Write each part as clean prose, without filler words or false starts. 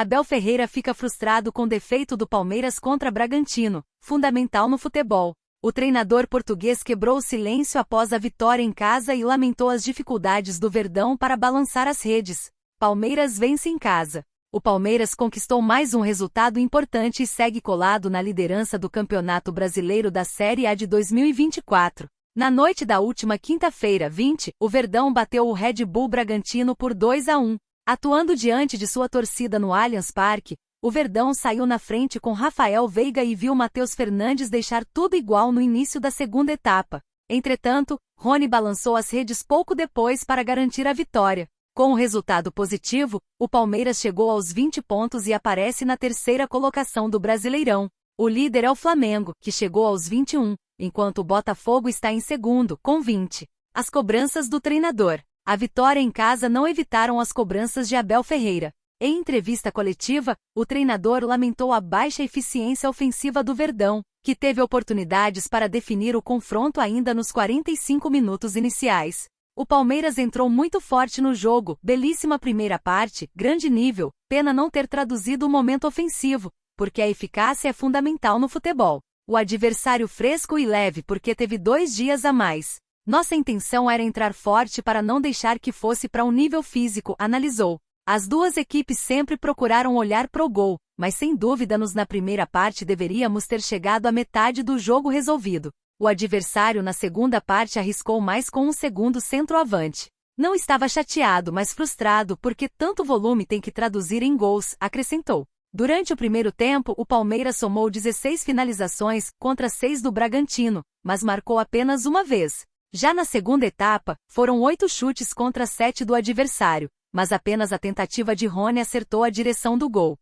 Abel Ferreira fica frustrado com defeito do Palmeiras contra Bragantino, fundamental no futebol. O treinador português quebrou o silêncio após a vitória em casa e lamentou as dificuldades do Verdão para balançar as redes. Palmeiras vence em casa. O Palmeiras conquistou mais um resultado importante e segue colado na liderança do Campeonato Brasileiro da Série A de 2024. Na noite da última quinta-feira, 20, o Verdão bateu o Red Bull Bragantino por 2-1. Atuando diante de sua torcida no Allianz Parque, o Verdão saiu na frente com Rafael Veiga e viu Matheus Fernandes deixar tudo igual no início da segunda etapa. Entretanto, Rony balançou as redes pouco depois para garantir a vitória. Com o resultado positivo, o Palmeiras chegou aos 20 pontos e aparece na terceira colocação do Brasileirão. O líder é o Flamengo, que chegou aos 21, enquanto o Botafogo está em segundo, com 20. As cobranças do treinador. A vitória em casa não evitaram as cobranças de Abel Ferreira. Em entrevista coletiva, o treinador lamentou a baixa eficiência ofensiva do Verdão, que teve oportunidades para definir o confronto ainda nos 45 minutos iniciais. O Palmeiras entrou muito forte no jogo, belíssima primeira parte, grande nível, pena não ter traduzido o momento ofensivo, porque a eficácia é fundamental no futebol. O adversário fresco e leve porque teve 2 dias a mais. Nossa intenção era entrar forte para não deixar que fosse para um nível físico, analisou. As duas equipes sempre procuraram olhar pro gol, mas sem dúvida na primeira parte deveríamos ter chegado à metade do jogo resolvido. O adversário na segunda parte arriscou mais com um segundo centroavante. Não estava chateado, mas frustrado porque tanto volume tem que traduzir em gols, acrescentou. Durante o primeiro tempo, o Palmeiras somou 16 finalizações contra 6 do Bragantino, mas marcou apenas uma vez. Já na segunda etapa, foram 8 chutes contra 7 do adversário, mas apenas a tentativa de Rony acertou a direção do gol.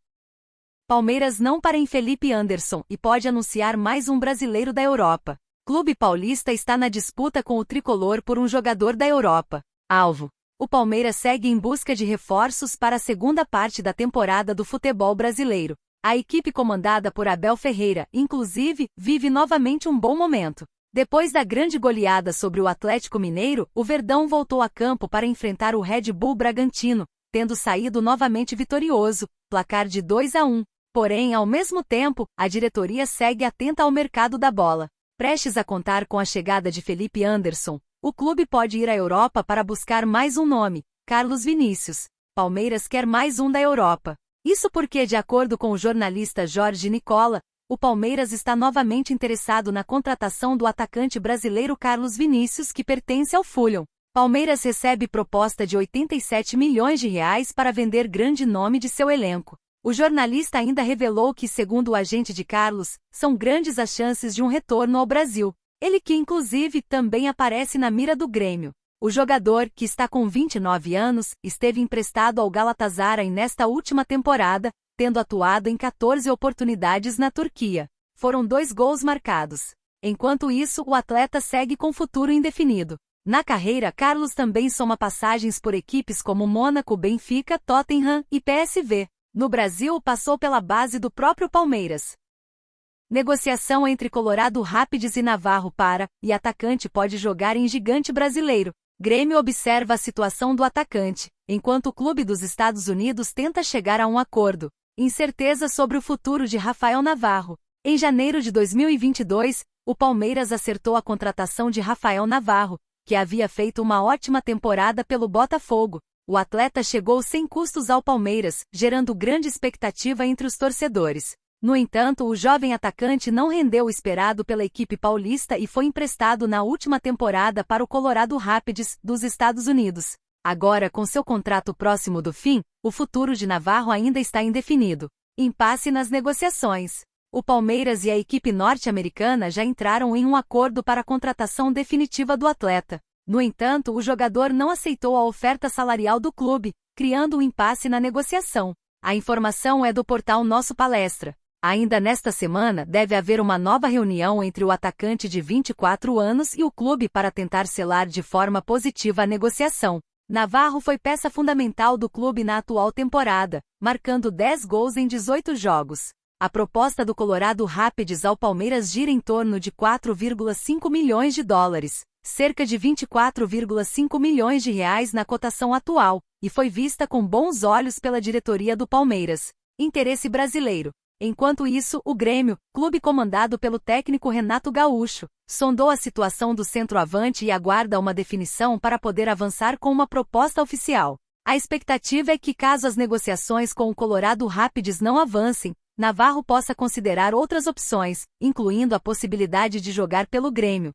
Palmeiras não para em Felipe Anderson e pode anunciar mais um brasileiro da Europa. Clube paulista está na disputa com o tricolor por um jogador da Europa. Alvo. O Palmeiras segue em busca de reforços para a segunda parte da temporada do futebol brasileiro. A equipe comandada por Abel Ferreira, inclusive, vive novamente um bom momento. Depois da grande goleada sobre o Atlético Mineiro, o Verdão voltou a campo para enfrentar o Red Bull Bragantino, tendo saído novamente vitorioso, placar de 2-1. Porém, ao mesmo tempo, a diretoria segue atenta ao mercado da bola. Prestes a contar com a chegada de Felipe Anderson, o clube pode ir à Europa para buscar mais um nome, Carlos Vinícius. Palmeiras quer mais um da Europa. Isso porque, de acordo com o jornalista Jorge Nicola, o Palmeiras está novamente interessado na contratação do atacante brasileiro Carlos Vinícius, que pertence ao Fulham. Palmeiras recebe proposta de 87 milhões de reais para vender grande nome de seu elenco. O jornalista ainda revelou que, segundo o agente de Carlos, são grandes as chances de um retorno ao Brasil. Ele que, inclusive, também aparece na mira do Grêmio. O jogador, que está com 29 anos, esteve emprestado ao Galatasaray nesta última temporada, tendo atuado em 14 oportunidades na Turquia. Foram 2 gols marcados. Enquanto isso, o atleta segue com futuro indefinido. Na carreira, Carlos também soma passagens por equipes como Mônaco, Benfica, Tottenham e PSV. No Brasil, passou pela base do próprio Palmeiras. Negociação entre Colorado Rapids e Navarro para, e atacante pode jogar em Gigante Brasileiro. Grêmio observa a situação do atacante, enquanto o clube dos Estados Unidos tenta chegar a um acordo. Incerteza sobre o futuro de Rafael Navarro. Em janeiro de 2022, o Palmeiras acertou a contratação de Rafael Navarro, que havia feito uma ótima temporada pelo Botafogo. O atleta chegou sem custos ao Palmeiras, gerando grande expectativa entre os torcedores. No entanto, o jovem atacante não rendeu o esperado pela equipe paulista e foi emprestado na última temporada para o Colorado Rapids, dos Estados Unidos. Agora, com seu contrato próximo do fim, o futuro de Navarro ainda está indefinido. Impasse nas negociações. O Palmeiras e a equipe norte-americana já entraram em um acordo para a contratação definitiva do atleta. No entanto, o jogador não aceitou a oferta salarial do clube, criando um impasse na negociação. A informação é do portal Nosso Palestra. Ainda nesta semana, deve haver uma nova reunião entre o atacante de 24 anos e o clube para tentar selar de forma positiva a negociação. Navarro foi peça fundamental do clube na atual temporada, marcando 10 gols em 18 jogos. A proposta do Colorado Rapids ao Palmeiras gira em torno de 4,5 milhões de dólares, cerca de 24,5 milhões de reais na cotação atual, e foi vista com bons olhos pela diretoria do Palmeiras. Interesse brasileiro. Enquanto isso, o Grêmio, clube comandado pelo técnico Renato Gaúcho, sondou a situação do centroavante e aguarda uma definição para poder avançar com uma proposta oficial. A expectativa é que, caso as negociações com o Colorado Rapids não avancem, Navarro possa considerar outras opções, incluindo a possibilidade de jogar pelo Grêmio.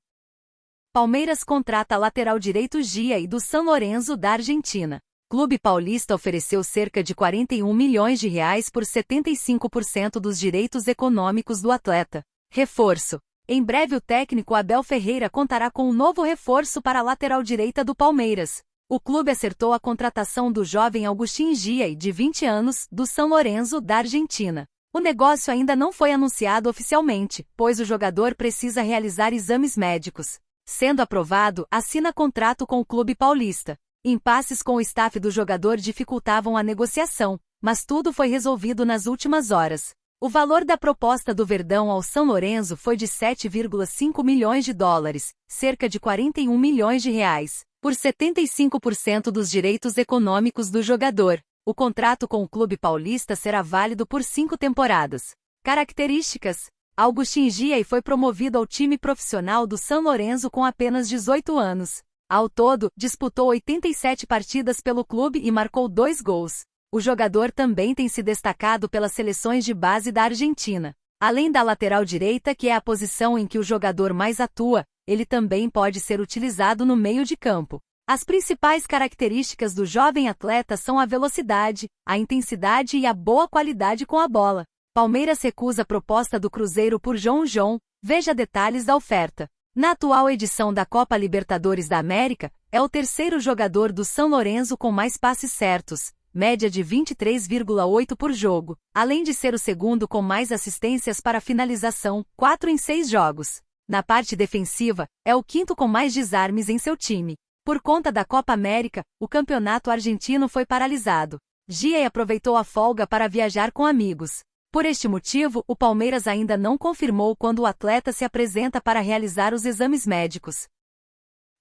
Palmeiras contrata lateral direito Gia e do São Lourenço da Argentina. Clube paulista ofereceu cerca de 41 milhões de reais por 75% dos direitos econômicos do atleta. Reforço. Em breve o técnico Abel Ferreira contará com um novo reforço para a lateral direita do Palmeiras. O clube acertou a contratação do jovem Agustín Gia, de 20 anos, do São Lourenço da Argentina. O negócio ainda não foi anunciado oficialmente, pois o jogador precisa realizar exames médicos. Sendo aprovado, assina contrato com o clube paulista. Impasses com o staff do jogador dificultavam a negociação, mas tudo foi resolvido nas últimas horas. O valor da proposta do Verdão ao São Lourenço foi de 7,5 milhões de dólares, cerca de 41 milhões de reais, por 75% dos direitos econômicos do jogador. O contrato com o clube paulista será válido por 5 temporadas. Características. Agustín Gia foi promovido ao time profissional do São Lourenço com apenas 18 anos. Ao todo, disputou 87 partidas pelo clube e marcou 2 gols. O jogador também tem se destacado pelas seleções de base da Argentina. Além da lateral direita, que é a posição em que o jogador mais atua, ele também pode ser utilizado no meio de campo. As principais características do jovem atleta são a velocidade, a intensidade e a boa qualidade com a bola. Palmeiras recusa a proposta do Cruzeiro por João. Veja detalhes da oferta. Na atual edição da Copa Libertadores da América, é o terceiro jogador do São Lourenço com mais passes certos, média de 23,8 por jogo, além de ser o segundo com mais assistências para finalização, 4 em 6 jogos. Na parte defensiva, é o quinto com mais desarmes em seu time. Por conta da Copa América, o campeonato argentino foi paralisado. Gia aproveitou a folga para viajar com amigos. Por este motivo, o Palmeiras ainda não confirmou quando o atleta se apresenta para realizar os exames médicos.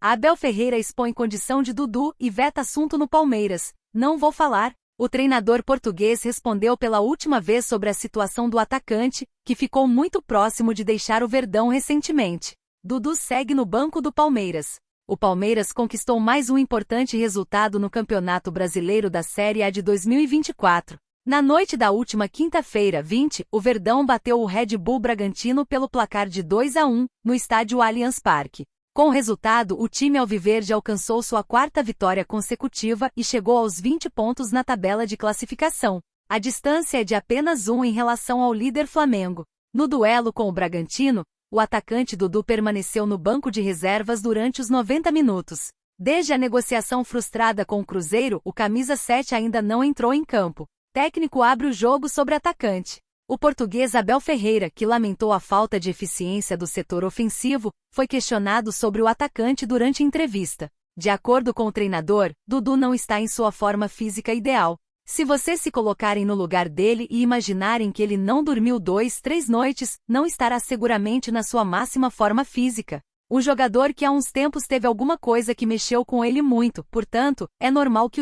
Abel Ferreira expõe condição de Dudu e veta assunto no Palmeiras. Não vou falar. O treinador português respondeu pela última vez sobre a situação do atacante, que ficou muito próximo de deixar o Verdão recentemente. Dudu segue no banco do Palmeiras. O Palmeiras conquistou mais um importante resultado no Campeonato Brasileiro da Série A de 2024. Na noite da última quinta-feira, 20, o Verdão bateu o Red Bull Bragantino pelo placar de 2-1, no estádio Allianz Parque. Com o resultado, o time alviverde alcançou sua 4ª vitória consecutiva e chegou aos 20 pontos na tabela de classificação. A distância é de apenas 1 em relação ao líder Flamengo. No duelo com o Bragantino, o atacante Dudu permaneceu no banco de reservas durante os 90 minutos. Desde a negociação frustrada com o Cruzeiro, o camisa 7 ainda não entrou em campo. Técnico abre o jogo sobre atacante. O português Abel Ferreira, que lamentou a falta de eficiência do setor ofensivo, foi questionado sobre o atacante durante entrevista. De acordo com o treinador, Dudu não está em sua forma física ideal. Se vocês se colocarem no lugar dele e imaginarem que ele não dormiu 2-3 noites, não estará seguramente na sua máxima forma física. Um jogador que há uns tempos teve alguma coisa que mexeu com ele muito, portanto, é normal que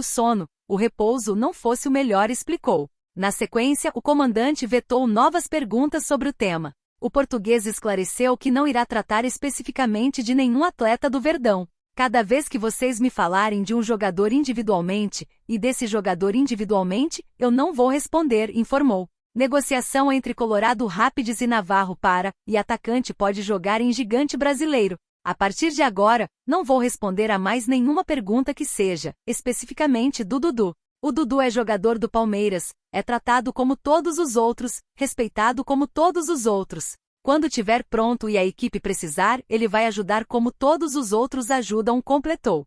o repouso não fosse o melhor, explicou. Na sequência, o comandante vetou novas perguntas sobre o tema. O português esclareceu que não irá tratar especificamente de nenhum atleta do Verdão. Cada vez que vocês me falarem de um jogador individualmente, e desse jogador individualmente, eu não vou responder, informou. Negociação entre Colorado Rapids e Navarro e atacante pode jogar em Gigante Brasileiro. A partir de agora, não vou responder a mais nenhuma pergunta que seja, especificamente do Dudu. O Dudu é jogador do Palmeiras, é tratado como todos os outros, respeitado como todos os outros. Quando tiver pronto e a equipe precisar, ele vai ajudar como todos os outros ajudam, completou.